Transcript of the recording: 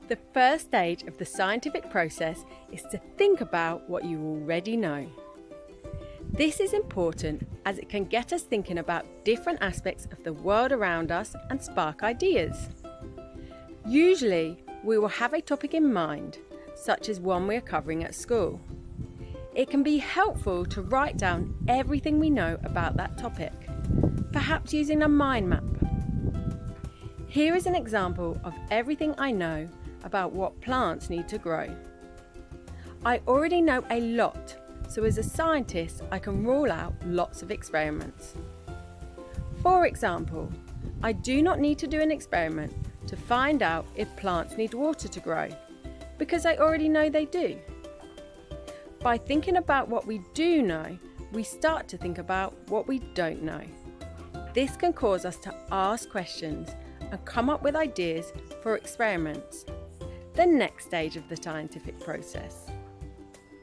The first stage of the scientific process is to think about what you already know. This is important as it can get us thinking about different aspects of the world around us and spark ideas. Usually, we will have a topic in mind, such as one we are covering at school. It can be helpful to write down everything we know about that topic, perhaps using a mind map. Here is an example of everything I know about what plants need to grow. I already know a lot, so as a scientist I can rule out lots of experiments. For example, I do not need to do an experiment to find out if plants need water to grow, because I already know they do. By thinking about what we do know, we start to think about what we don't know. This can cause us to ask questions and come up with ideas for experiments, the next stage of the scientific process.